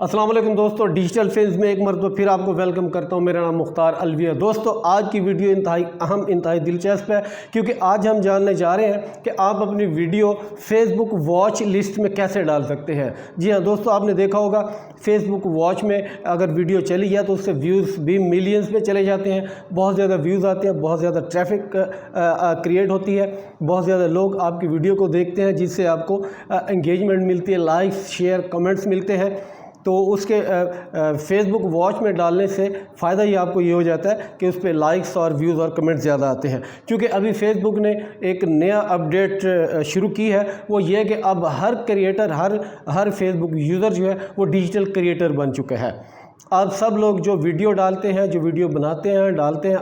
अस्सलाम वालेकुम दोस्तों, डिजिटल फिल्म्स में एक मरतबा फिर आपको वेलकम करता हूं। मेरा नाम मुख्तार अलवी है। दोस्तों, आज की वीडियो इंतहाई अहम, इंतहाई दिलचस्प है, क्योंकि आज हम जानने जा रहे हैं कि आप अपनी वीडियो फेसबुक वॉच लिस्ट में कैसे डाल सकते हैं। जी हाँ दोस्तों, आपने देखा होगा फेसबुक वॉच में अगर वीडियो चली है तो उससे व्यूज़ भी मिलियंस में चले जाते हैं, बहुत ज़्यादा व्यूज़ आते हैं, बहुत ज़्यादा ट्रैफिक क्रिएट होती है, बहुत ज़्यादा लोग आपकी वीडियो को देखते हैं, जिससे आपको एंगेजमेंट मिलती है, लाइक्स, शेयर, कमेंट्स मिलते हैं। तो उसके फेसबुक वॉच में डालने से फ़ायदा ही आपको ये हो जाता है कि उस पर लाइक्स और व्यूज़ और कमेंट्स ज़्यादा आते हैं। क्योंकि अभी फेसबुक ने एक नया अपडेट शुरू की है, वो ये है कि अब हर क्रिएटर, हर फेसबुक यूज़र जो है वो डिजिटल क्रिएटर बन चुका है। अब सब लोग जो वीडियो डालते हैं, जो वीडियो बनाते हैं, डालते हैं,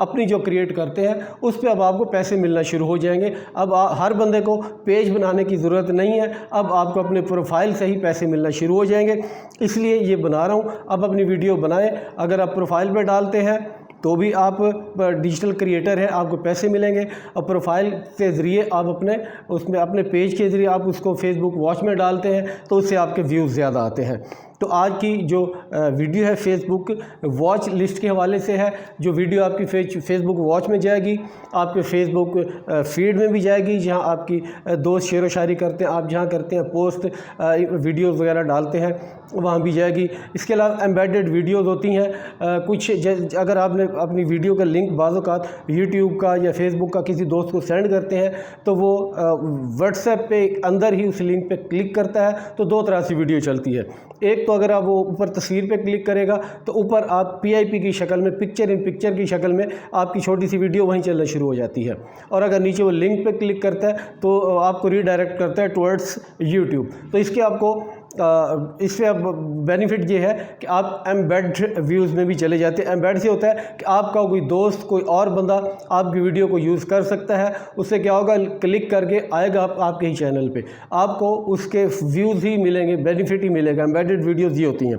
अपनी जो क्रिएट करते हैं, उस पर अब आपको पैसे मिलना शुरू हो जाएंगे। अब हर बंदे को पेज बनाने की ज़रूरत नहीं है, अब आपको अपने प्रोफाइल से ही पैसे मिलना शुरू हो जाएंगे। इसलिए ये बना रहा हूँ, अब अपनी वीडियो बनाएं। अगर आप प्रोफाइल पे डालते हैं तो भी आप डिजिटल क्रिएटर हैं, आपको पैसे मिलेंगे। और प्रोफाइल के ज़रिए आप अपने पेज के ज़रिए आप उसको फेसबुक वॉच में डालते हैं तो उससे आपके व्यूज़ ज़्यादा आते हैं। तो आज की जो वीडियो है फेसबुक वॉच लिस्ट के हवाले से है। जो वीडियो आपकी फेसबुक वॉच में जाएगी, आपके फेसबुक फीड में भी जाएगी, जहां आपकी दोस्त शेयर व शायरी करते हैं, आप जहां करते हैं पोस्ट, वीडियोस वगैरह डालते हैं, वहां भी जाएगी। इसके अलावा एम्बेडेड वीडियोस होती हैं कुछ, अगर आपने अपनी वीडियो का लिंक बाज़-औक़ात यूट्यूब का या फेसबुक का किसी दोस्त को सेंड करते हैं तो वो व्हाट्सएप पे अंदर ही उस लिंक पे क्लिक करता है। तो दो तरह से वीडियो चलती है। एक तो अगर आप वो ऊपर तस्वीर पे क्लिक करेगा तो ऊपर आप पीआईपी की शक्ल में, पिक्चर इन पिक्चर की शक्ल में आपकी छोटी सी वीडियो वहीं चलना शुरू हो जाती है। और अगर नीचे वो लिंक पे क्लिक करता है तो आपको रीडायरेक्ट करता है टुवर्ड्स यूट्यूब। तो इसके आपको इससे अब बेनिफिट ये है कि आप एम्बेड व्यूज़ में भी चले जाते हैं। एम्बेड से होता है कि आपका कोई दोस्त, कोई और बंदा आपकी वीडियो को यूज़ कर सकता है। उससे क्या होगा, क्लिक करके आएगा आपके ही चैनल पे, आपको उसके व्यूज़ ही मिलेंगे, बेनिफिट ही मिलेगा। एम्बेडेड वीडियोज़ ये होती हैं।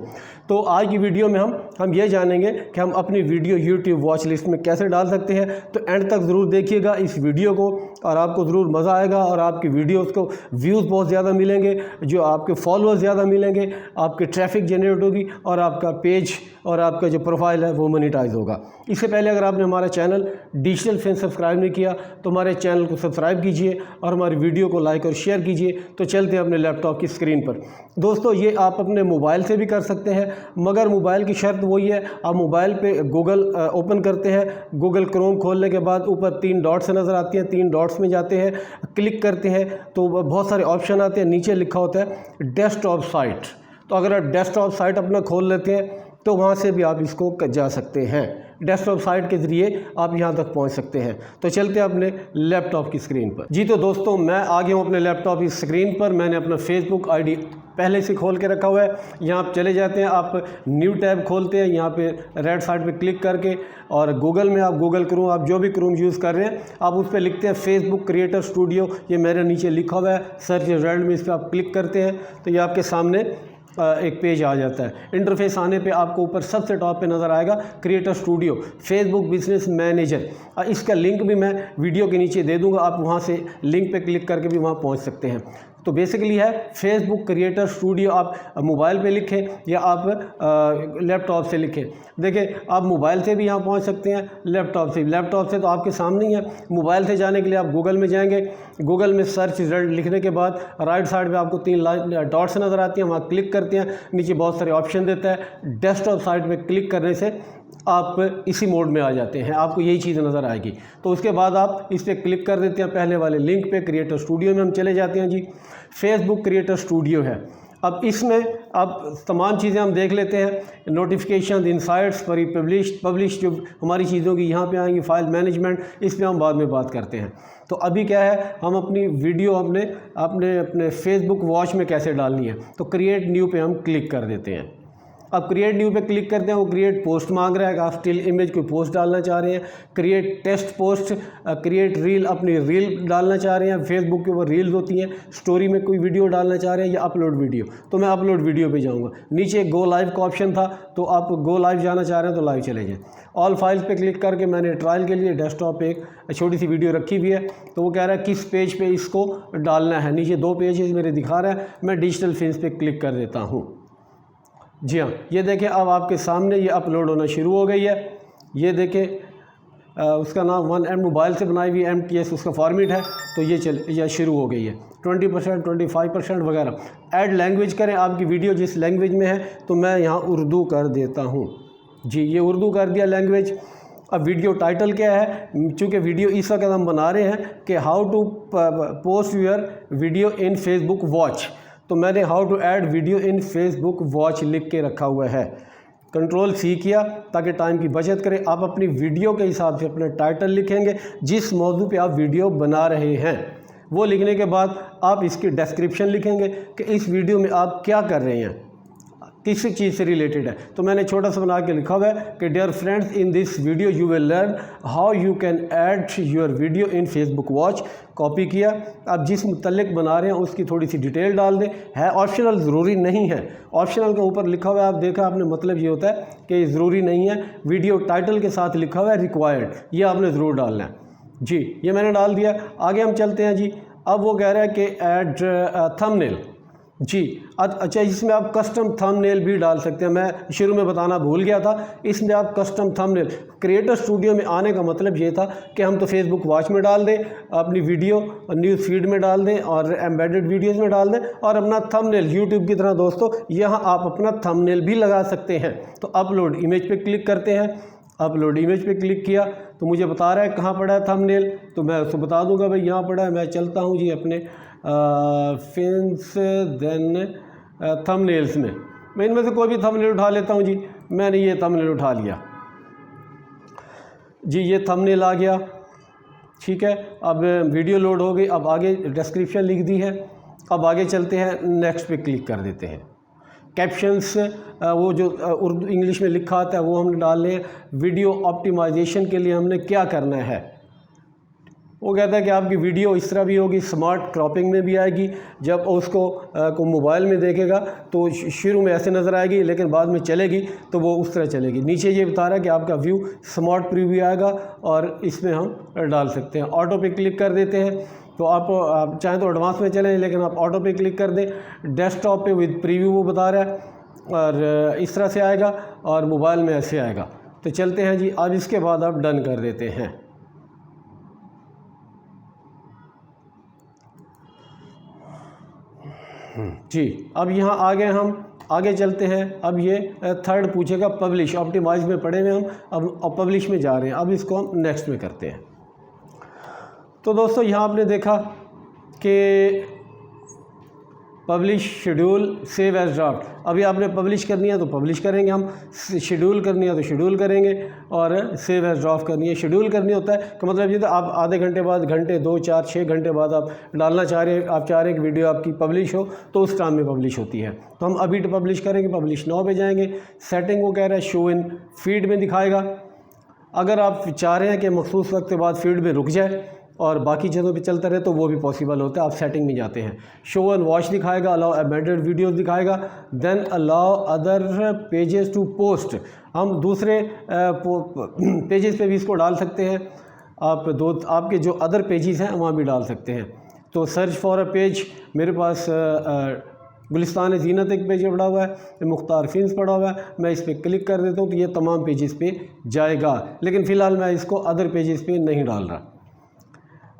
तो आज की वीडियो में हम ये जानेंगे कि हम अपनी वीडियो यूट्यूब वॉच लिस्ट में कैसे डाल सकते हैं। तो एंड तक ज़रूर देखिएगा इस वीडियो को और आपको ज़रूर मज़ा आएगा और आपकी वीडियोस को व्यूज़ बहुत ज़्यादा मिलेंगे, जो आपके फॉलोअर्स ज़्यादा मिलेंगे, आपके ट्रैफिक जनरेट होगी और आपका पेज और आपका जो प्रोफाइल है वो मोनेटाइज होगा। इससे पहले अगर आपने हमारा चैनल डिजिटल फिल्म सब्सक्राइब नहीं किया तो हमारे चैनल को सब्सक्राइब कीजिए और हमारी वीडियो को लाइक और शेयर कीजिए। तो चलते हैं अपने लैपटॉप की स्क्रीन पर। दोस्तों, ये आप अपने मोबाइल से भी कर सकते हैं, मगर मोबाइल की शर्त वही है, आप मोबाइल पे गूगल ओपन करते हैं, गूगल क्रोम खोलने के बाद ऊपर 3 डॉट्स नज़र आती हैं, 3 डॉट्स में जाते हैं, क्लिक करते हैं तो बहुत सारे ऑप्शन आते हैं। नीचे लिखा होता है डेस्कटॉप साइट। तो अगर आप डेस्कटॉप साइट अपना खोल लेते हैं तो वहाँ से भी आप इसको जा सकते हैं। डेस्कटॉप साइट के ज़रिए आप यहाँ तक पहुँच सकते हैं। तो चलते हैं अपने लैपटॉप की स्क्रीन पर। जी तो दोस्तों, मैं आ गया हूँ अपने लैपटॉप की स्क्रीन पर। मैंने अपना फेसबुक आईडी पहले से खोल के रखा हुआ है। यहाँ आप चले जाते हैं, आप न्यू टैब खोलते हैं, यहाँ पे रेड साइड पे क्लिक करके, और गूगल में आप गूगल क्रोम, आप जो भी क्रोम यूज़ कर रहे हैं आप उस पर लिखते हैं फेसबुक क्रिएटर स्टूडियो। ये मेरे नीचे लिखा हुआ है, सर्च रिजल्ट में इस पर आप क्लिक करते हैं तो ये आपके सामने एक पेज आ जाता है। इंटरफेस आने पे आपको ऊपर सबसे टॉप पे नज़र आएगा creator studio Facebook business manager. इसका लिंक भी मैं वीडियो के नीचे दे दूंगा, आप वहाँ से लिंक पे क्लिक करके भी वहाँ पहुँच सकते हैं। तो बेसिकली है फेसबुक क्रिएटर स्टूडियो। आप मोबाइल पे लिखें या आप लैपटॉप से लिखें। देखिए, आप मोबाइल से भी यहाँ पहुँच सकते हैं, लैपटॉप से तो आपके सामने ही है। मोबाइल से जाने के लिए आप गूगल में जाएंगे, गूगल में सर्च रिजल्ट लिखने के बाद राइट साइड पे आपको 3 डॉट्स नज़र आती हैं, वहाँ क्लिक करते हैं, नीचे बहुत सारे ऑप्शन देता है। डेस्कटॉप साइट पे क्लिक करने से आप इसी मोड में आ जाते हैं, आपको यही चीज़ नज़र आएगी। तो उसके बाद आप इस पर क्लिक कर देते हैं, पहले वाले लिंक पे क्रिएटर स्टूडियो में हम चले जाते हैं। जी, फेसबुक क्रिएटर स्टूडियो है। अब इसमें अब तमाम चीज़ें हम देख लेते हैं, नोटिफिकेशन, इनसाइट्स, पब्लिश जो हमारी चीज़ों की यहाँ पे आएंगी, फाइल मैनेजमेंट, इस पर हम बाद में बात करते हैं। तो अभी क्या है, हम अपनी वीडियो अपने फेसबुक वॉच में कैसे डालनी है। तो क्रिएट न्यू पे हम क्लिक कर देते हैं। अब क्रिएट न्यू पे क्लिक करते हैं, वो क्रिएट पोस्ट मांग रहा है, आप स्टिल इमेज कोई पोस्ट डालना चाह रहे हैं, create test post, create reel, अपनी रील डालना चाह रहे हैं। फेसबुक के ऊपर रील्स होती हैं, स्टोरी में कोई वीडियो डालना चाह रहे हैं या अपलोड वीडियो, तो मैं अपलोड वीडियो पे जाऊंगा। नीचे गो लाइव का ऑप्शन था, तो आप गो लाइव जाना चाह रहे हैं तो लाइव चले जाएँ। ऑल फाइल्स पे क्लिक करके मैंने ट्रायल के लिए डेस्कटॉप पे एक छोटी सी वीडियो रखी हुई है, तो वो कह रहा है किस पेज पे इसको डालना है। नीचे 2 पेजेस मेरे दिखा रहा है, मैं डिजिटल फिल्म्स पे क्लिक कर देता हूँ। जी हाँ, ये देखें अब आपके सामने ये अपलोड होना शुरू हो गई है। ये देखें उसका नाम 1M मोबाइल से बनाई हुई MTS उसका फॉर्मेट है। तो ये शुरू हो गई है 20%, 25% वगैरह। ऐड लैंग्वेज करें, आपकी वीडियो जिस लैंग्वेज में है, तो मैं यहाँ उर्दू कर देता हूँ जी। ये उर्दू कर दिया लैंग्वेज। अब वीडियो टाइटल क्या है, चूँकि वीडियो इस वक्त हम बना रहे हैं कि how to post your video in Facebook watch, तो मैंने how to add video in Facebook watch लिख के रखा हुआ है। Ctrl+C किया ताकि टाइम की बचत करें। आप अपनी वीडियो के हिसाब से अपना टाइटल लिखेंगे, जिस मौजू पे आप वीडियो बना रहे हैं वो लिखने के बाद आप इसकी डिस्क्रिप्शन लिखेंगे कि इस वीडियो में आप क्या कर रहे हैं, किस चीज़ से रिलेटेड है। तो मैंने छोटा सा बना के लिखा हुआ है कि dear friends, in this video you will learn how you can add your video in Facebook watch. Copy किया। अब जिस मुतल्लिक बना रहे हैं उसकी थोड़ी सी डिटेल डाल दें। है ऑप्शनल, ज़रूरी नहीं है। ऑप्शनल के ऊपर लिखा हुआ है, आप देखा आपने, मतलब ये होता है कि ज़रूरी नहीं है। वीडियो टाइटल के साथ लिखा हुआ है रिक्वायर्ड, ये आपने ज़रूर डालना है जी। ये मैंने डाल दिया। आगे हम चलते हैं जी। अब वो कह रहा है कि ऐड थंबनेल जी। अच्छा, इसमें आप कस्टम थंबनेल भी डाल सकते हैं। मैं शुरू में बताना भूल गया था, इसमें आप कस्टम थंबनेल, क्रिएटर स्टूडियो में आने का मतलब ये था कि हम तो फेसबुक वॉच में डाल दें, अपनी वीडियो न्यूज़ फीड में डाल दें और एम्बेडेड वीडियोज़ में डाल दें, और अपना थंबनेल यूट्यूब की तरह दोस्तों यहाँ आप अपना थंबनेल भी लगा सकते हैं। तो अपलोड इमेज पे क्लिक करते हैं। अपलोड इमेज पे क्लिक किया तो मुझे बता रहा है कहाँ पड़ा है थंबनेल, तो मैं उसको बता दूंगा भाई यहाँ पड़ा है। मैं चलता हूँ जी अपने फिन्स देन थंबनेल्स में। मैं इनमें से कोई भी थंबनेल उठा लेता हूँ जी। मैंने ये थंबनेल उठा लिया जी, ये थंबनेल आ गया, ठीक है। अब वीडियो लोड हो गई। अब आगे डिस्क्रिप्शन लिख दी है। अब आगे चलते हैं, नेक्स्ट पे क्लिक कर देते हैं। कैप्शंस वो जो उर्दू इंग्लिश में लिखा आता है वो हमने डाल लें। वीडियो ऑप्टिमाइजेशन के लिए हमने क्या करना है, वो कहता है कि आपकी वीडियो इस तरह भी होगी, स्मार्ट क्रॉपिंग में भी आएगी। जब उसको को मोबाइल में देखेगा तो शुरू में ऐसे नज़र आएगी, लेकिन बाद में चलेगी तो वो उस तरह चलेगी। नीचे ये बता रहा है कि आपका व्यू स्मार्ट प्रीव्यू आएगा और इसमें हम डाल सकते हैं। ऑटो पे क्लिक कर देते हैं। तो आप चाहें तो एडवांस में चलें, लेकिन आप ऑटो पे क्लिक कर दें। डेस्कटॉप पे विद प्रीव्यू वो बता रहा है, और इस तरह से आएगा, और मोबाइल में ऐसे आएगा। तो चलते हैं जी। अब इसके बाद आप डन कर देते हैं। जी, अब यहाँ आ गए हम, आगे चलते हैं। अब ये थर्ड पूछेगा पब्लिश, ऑप्टिमाइज में पढ़े हुए हम, अब पब्लिश में जा रहे हैं। अब इसको हम नेक्स्ट में करते हैं। तो दोस्तों यहाँ आपने देखा कि publish, schedule, save as draft. अभी आपने पब्लिश करनी है तो पब्लिश करेंगे हम, शेड्यूल करनी है तो शेड्यूल करेंगे, और सेव एज ड्राफ्ट करनी है। शेड्यूल करनी होता है कि मतलब ये तो आप आधे घंटे बाद, घंटे 2, 4, 6 घंटे बाद आप डालना चाह रहे हैं, आप चाह रहे हैं कि वीडियो आपकी पब्लिश हो, तो उस टाइम में पब्लिश होती है। तो हम अभी तो पब्लिश करेंगे, पब्लिश नाउ पे जाएंगे। सेटिंग वो कह रहा है शो इन फीड में दिखाएगा। अगर आप चाह रहे हैं कि मखसूस वक्त के बाद फीड में रुक जाए और बाकी चीज़ों पे चलता रहे तो वो भी पॉसिबल होता है। आप सेटिंग में जाते हैं, शो एंड वॉच दिखाएगा, अलाउ एम्बेडेड वीडियोस दिखाएगा, then allow other pages to post. हम दूसरे पेजेस पे भी इसको डाल सकते हैं। आपके जो अदर पेजेस हैं वहाँ भी डाल सकते हैं। तो सर्च फॉर अ पेज, मेरे पास गुलिस्तान ज़ीनत एक पेज पड़ा हुआ है, मुख्तार फिन्स पड़ा हुआ है। मैं इस पर क्लिक कर देता हूँ तो ये तमाम पेजेस पे जाएगा, लेकिन फ़िलहाल मैं इसको अदर पेजेस पे नहीं डाल रहा।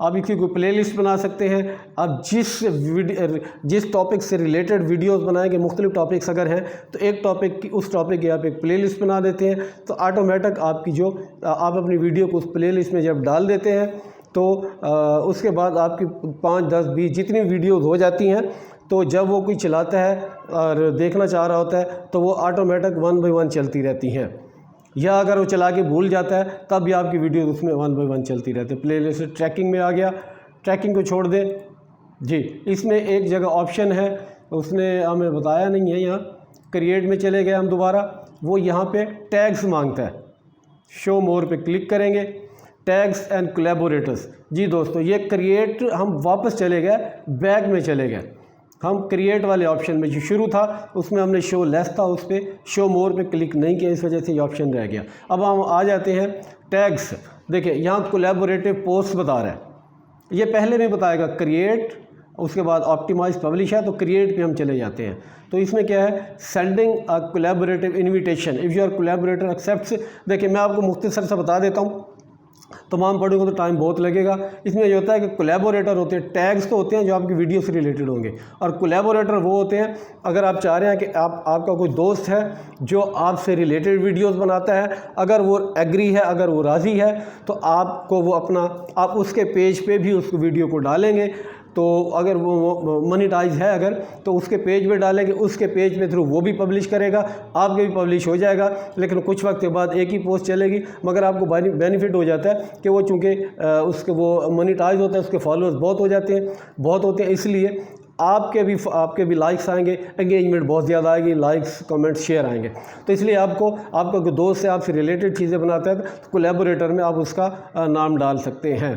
आप इसकी कोई प्लेलिस्ट बना सकते हैं। आप जिस टॉपिक से रिलेटेड वीडियोस बनाएंगे, मुख्तलिफ टॉपिक्स अगर हैं तो एक टॉपिक की, उस टॉपिक की आप एक प्लेलिस्ट बना देते हैं, तो ऑटोमेटिक आपकी जो आप अपनी वीडियो को उस प्लेलिस्ट में जब डाल देते हैं तो उसके बाद आपकी 5, 10, 20 जितनी वीडियोज़ हो जाती हैं, तो जब वो कोई चलाता है और देखना चाह रहा होता है तो वो ऑटोमेटिक 1 बाय 1 चलती रहती हैं। या अगर वो चला के भूल जाता है तब भी आपकी वीडियो उसमें 1 बाय 1 चलती रहती है। प्लेलिस्ट ट्रैकिंग में आ गया, ट्रैकिंग को छोड़ दें जी। इसमें एक जगह ऑप्शन है, उसने हमें बताया नहीं है, यहाँ क्रिएट में चले गए हम दोबारा, वो यहाँ पे टैग्स मांगता है। शो मोर पे क्लिक करेंगे, टैग्स एंड कोलैबोरेटर्स। जी दोस्तों, ये क्रिएट, हम वापस चले गए, बैक में चले गए। हम क्रिएट वाले ऑप्शन में जो शुरू था उसमें हमने शो लेस था, उस पर शो मोर पे क्लिक नहीं किया, इस वजह से ये ऑप्शन रह गया। अब हम आ जाते हैं टैग्स। देखिए यहाँ कोलैबोरेटिव पोस्ट बता रहा है, ये पहले भी बताएगा क्रिएट, उसके बाद ऑप्टिमाइज पब्लिश है, तो क्रिएट पे हम चले जाते हैं। तो इसमें क्या है, sending a collaborative invitation if your collaborator accepts. देखिए मैं आपको मुख्तसर से बता देता हूँ, तमाम पढ़ूंगा तो टाइम बहुत लगेगा। इसमें ये होता है कि कोलैबोरेटर होते हैं, टैग्स तो होते हैं जो आपकी वीडियो से रिलेटेड होंगे, और कोलैबोरेटर वो होते हैं अगर आप चाह रहे हैं कि आपका कोई दोस्त है जो आपसे रिलेटेड वीडियोस बनाता है, अगर वो एग्री है, अगर वो राज़ी है, तो आपको वो आप उसके पेज पे भी उस वीडियो को डालेंगे। तो अगर वो मोनेटाइज है अगर, तो उसके पेज पे डालेंगे, उसके पेज पे थ्रू वो भी पब्लिश करेगा, आपके भी पब्लिश हो जाएगा। लेकिन कुछ वक्त के बाद एक ही पोस्ट चलेगी, मगर आपको बेनिफिट हो जाता है कि वो चूँकि उसके वो मोनेटाइज होता है, उसके फॉलोअर्स बहुत होते हैं, इसलिए आपके भी लाइक्स आएंगे, एंगेजमेंट बहुत ज़्यादा आएगी, लाइक्स कमेंट्स शेयर आएंगे। तो इसलिए आपका कोई दोस्त से आपसे रिलेटेड चीज़ें बनाता है तो कोलैबोरेटर में आप उसका नाम डाल सकते हैं।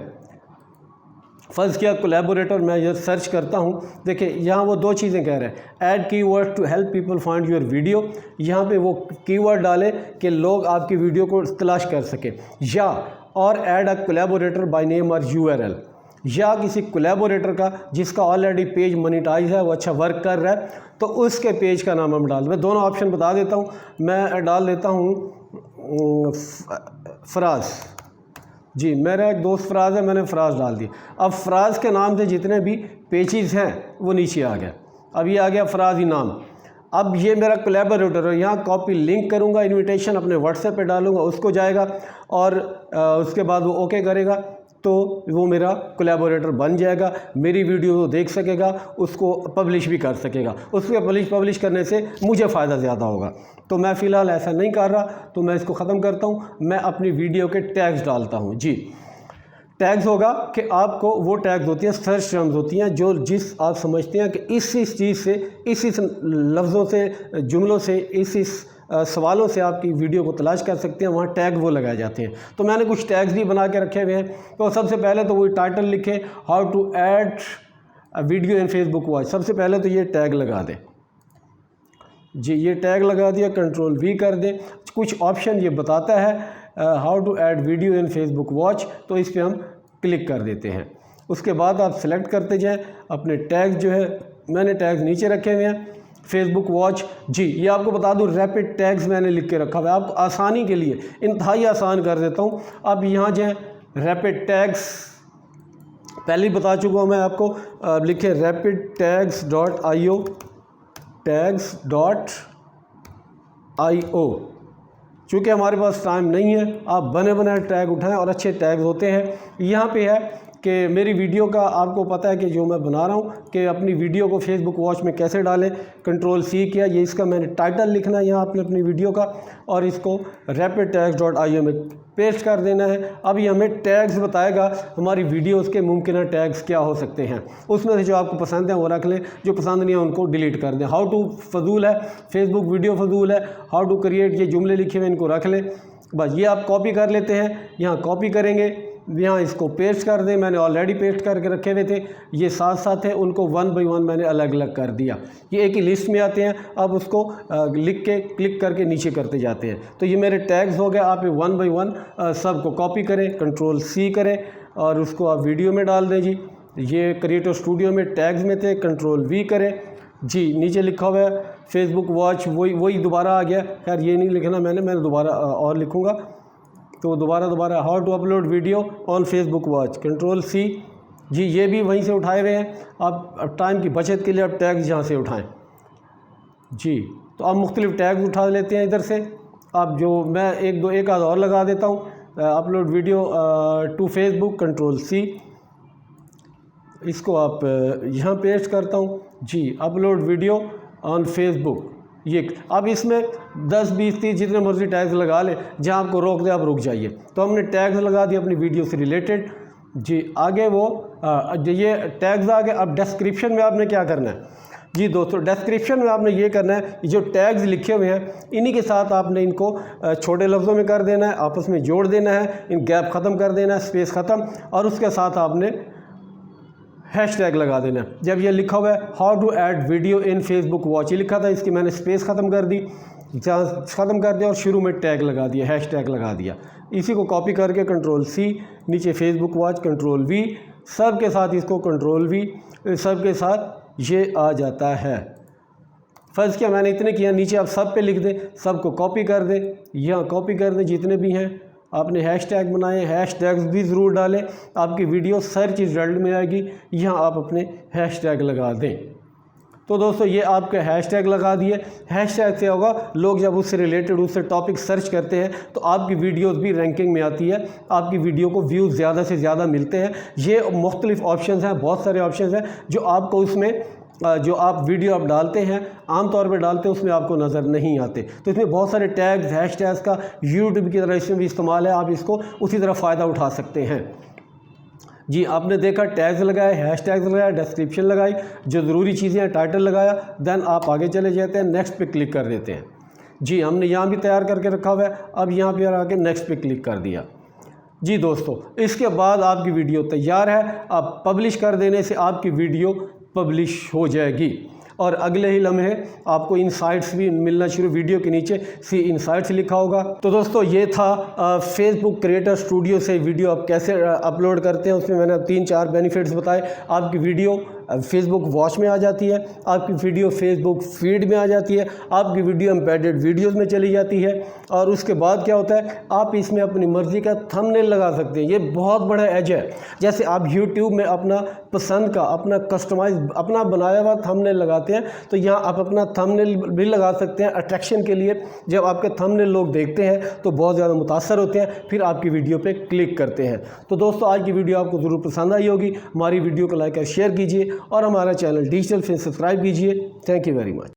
फ़र्ज़ किया कोलैबोरेटर, मैं ये सर्च करता हूँ। देखिए यहाँ वो दो चीज़ें कह रहे हैं, add keyword to help people find your video. यहाँ पे वो कीवर्ड डालें कि लोग आपकी वीडियो को तलाश कर सकें, या और add a collaborator by name और URL, या किसी कोलैबोरेटर का जिसका ऑलरेडी पेज मोनेटाइज है, वो अच्छा वर्क कर रहा है, तो उसके पेज का नाम हम डाल। मैं दोनों ऑप्शन बता देता हूँ। मैं डाल देता हूँ फराज जी, मेरा एक दोस्त फराज है, मैंने फराज डाल दी। अब फराज के नाम से जितने भी पेजेस हैं वो नीचे आ गया। अब ये आ गया फराज ही नाम। अब ये मेरा कोलैबोरेटर है, यहाँ कॉपी लिंक करूँगा, इनविटेशन अपने व्हाट्सएप पे डालूँगा, उसको जाएगा और उसके बाद वो ओके करेगा, तो वो मेरा कोलैबोरेटर बन जाएगा। मेरी वीडियो को देख सकेगा, उसको पब्लिश भी कर सकेगा। उसके पब्लिश करने से मुझे फ़ायदा ज़्यादा होगा। तो मैं फ़िलहाल ऐसा नहीं कर रहा, तो मैं इसको ख़त्म करता हूँ। मैं अपनी वीडियो के टैग्स डालता हूँ जी। टैग्स होगा कि आपको वो टैग्स होती हैं, सर्च टर्म्स होती हैं, जो जिस आप समझते हैं कि इस चीज़ से, इस लफ्ज़ों से, जुमलों से, इस सवालों से आपकी वीडियो को तलाश कर सकते हैं, वहाँ टैग वो लगाए जाते हैं। तो मैंने कुछ टैग्स भी बना के रखे हुए हैं। तो सबसे पहले तो वही टाइटल लिखे, how to add video in Facebook watch. सबसे पहले तो ये टैग लगा दें जी, ये टैग लगा दिया, कंट्रोल V कर दें। कुछ ऑप्शन ये बताता है how to add video in Facebook watch, तो इस पर हम क्लिक कर देते हैं। उसके बाद आप सेलेक्ट करते जाएं अपने टैग, जो है मैंने टैग्स नीचे रखे हुए हैं फेसबुक वॉच जी। ये आपको बता दूं, रैपिड टैग्स मैंने लिख के रखा हुआ है, आपको आसानी के लिए इंतहाई आसान कर देता हूँ। अब यहाँ जो है रैपिड टैग्स पहले ही बता चुका हूँ मैं आपको, लिखे rapidtags.io, tags.io। चूँकि हमारे पास टाइम नहीं है, आप बने बनाए टैग उठाएं, और अच्छे टैग होते हैं। यहाँ पे है कि मेरी वीडियो का आपको पता है कि जो मैं बना रहा हूँ कि अपनी वीडियो को फेसबुक वॉच में कैसे डालें, कंट्रोल C किया, ये इसका मैंने टाइटल लिखना है यहाँ अपनी वीडियो का, और इसको rapidtags.io में पेस्ट कर देना है। अब ये हमें टैग्स बताएगा, हमारी वीडियोस के मुमकिन टैग्स क्या हो सकते हैं। उसमें से जो आपको पसंद है वो रख लें, जो पसंद नहीं है उनको डिलीट कर दें। हाउ टू फजूल है, फेसबुक वीडियो फजूल है, हाउ टू क्रिएट, ये जुमले लिखे हुए इनको रख लें। बस ये आप कॉपी कर लेते हैं, यहाँ कॉपी करेंगे, यहाँ इसको पेस्ट कर दें। मैंने ऑलरेडी पेस्ट करके रखे हुए थे, ये साथ साथ है, उनको 1 बाय 1 मैंने अलग अलग कर दिया। ये एक ही लिस्ट में आते हैं। अब उसको लिख के क्लिक करके नीचे करते जाते हैं। तो ये मेरे टैग्स हो गए। आप 1 बाय 1 सबको कॉपी करें, कंट्रोल C करें, और उसको आप वीडियो में डाल दें जी। ये क्रिएटर स्टूडियो में टैग्स में थे, कंट्रोल V करें जी। नीचे लिखा हुआ है फेसबुक वॉच, वही दोबारा आ गया। खैर ये नहीं लिखना मैंने दोबारा और लिखूँगा, तो दोबारा how to upload video on Facebook watch, control C जी। ये भी वहीं से उठाए हुए हैं। आप टाइम की बचत के लिए आप टैग्स यहाँ से उठाएं जी। तो आप मुख्तलिफ टैग्स उठा लेते हैं इधर से। आप जो मैं एक आध और लगा देता हूँ, upload video to Facebook, control C, इसको आप यहाँ पेस्ट करता हूँ जी। अपलोड वीडियो ऑन फेसबुक, ये अब इसमें 10, 20, 30 जितने मर्जी टैग्स लगा ले, जहाँ आपको रोक दे आप रुक जाइए। तो हमने टैग्स लगा दिए अपनी वीडियो से रिलेटेड जी। आगे वो ये टैग्स आ गए। अब डिस्क्रिप्शन में आपने क्या करना है जी दोस्तों, डिस्क्रिप्शन में आपने ये करना है, जो टैग्स लिखे हुए हैं इन्हीं के साथ आपने इनको छोटे लफ्ज़ों में कर देना है, आपस में जोड़ देना है, इन गैप ख़त्म कर देना है, स्पेस ख़त्म, और उसके साथ आपने हैशटैग लगा देना। जब ये लिखा हुआ है how to add video in Facebook watch, ये लिखा था, इसकी मैंने स्पेस ख़त्म कर दी, ख़त्म कर दिया, और शुरू में टैग लगा दिया, हैशटैग लगा दिया। इसी को कॉपी करके कंट्रोल C, नीचे फेसबुक वॉच, कंट्रोल V, सब के साथ इसको कंट्रोल भी सब के साथ ये आ जाता है। फ़र्ज़ किया मैंने इतने किया, नीचे आप सब पे लिख दें, सबको कॉपी कर दें, यहाँ कॉपी कर दें जितने भी हैं। आपने हैशटैग बनाए, हैशटैग्स भी ज़रूर डालें, आपकी वीडियो सर्च रिजल्ट में आएगी, यहाँ आप अपने हैशटैग लगा दें। तो दोस्तों ये आपके हैशटैग लगा दिए। हैशटैग से होगा लोग जब उससे रिलेटेड उससे टॉपिक सर्च करते हैं तो आपकी वीडियोस भी रैंकिंग में आती है, आपकी वीडियो को व्यूज़ ज़्यादा से ज़्यादा मिलते हैं। ये मुख्तलिफ ऑप्शंस हैं, बहुत सारे ऑप्शंस हैं जो आपको उसमें जो आप वीडियो आप डालते हैं आमतौर पे डालते हैं उसमें आपको नज़र नहीं आते। तो इसमें बहुत सारे टैग्स हैशटैग्स का यूट्यूब की तरह इसमें भी इस्तेमाल है, आप इसको उसी तरह फ़ायदा उठा सकते हैं। जी आपने देखा टैग्स लगाए, हैशटैग्स लगाया, डिस्क्रिप्शन लगाई, जो ज़रूरी चीज़ें हैं टाइटल लगाया, देन आप आगे चले जाते हैं, नेक्स्ट पे क्लिक कर देते हैं। जी हमने यहाँ भी तैयार करके रखा हुआ है, अब यहाँ पे आके नेक्स्ट पे क्लिक कर दिया। जी दोस्तों इसके बाद आपकी वीडियो तैयार है, आप पब्लिश कर देने से आपकी वीडियो पब्लिश हो जाएगी और अगले ही लम्हे आपको इनसाइट्स भी मिलना शुरू, वीडियो के नीचे सी इनसाइट्स लिखा होगा। तो दोस्तों ये था फेसबुक क्रिएटर स्टूडियो से वीडियो आप कैसे अपलोड करते हैं। उसमें मैंने 3-4 बेनिफिट्स बताए। आपकी वीडियो फेसबुक वॉच में आ जाती है, आपकी वीडियो फेसबुक फीड में आ जाती है, आपकी वीडियो एम्बेडेड वीडियोज़ में चली जाती है और उसके बाद क्या होता है आप इसमें अपनी मर्ज़ी का थंबनेल लगा सकते हैं। ये बहुत बड़ा एज है। जैसे आप यूट्यूब में अपना पसंद का अपना कस्टमाइज अपना बनाया हुआ थंबनेल लगाते हैं, तो यहाँ आप अपना थंबनेल भी लगा सकते हैं अट्रैक्शन के लिए। जब आपके थंबनेल लोग देखते हैं तो बहुत ज़्यादा मुतासर होते हैं, फिर आपकी वीडियो पे क्लिक करते हैं। तो दोस्तों आज की वीडियो आपको ज़रूर पसंद आई होगी। हमारी वीडियो को लाइक और शेयर कीजिए और हमारा चैनल डिजिटल फिंस सब्सक्राइब कीजिए। Thank you very much.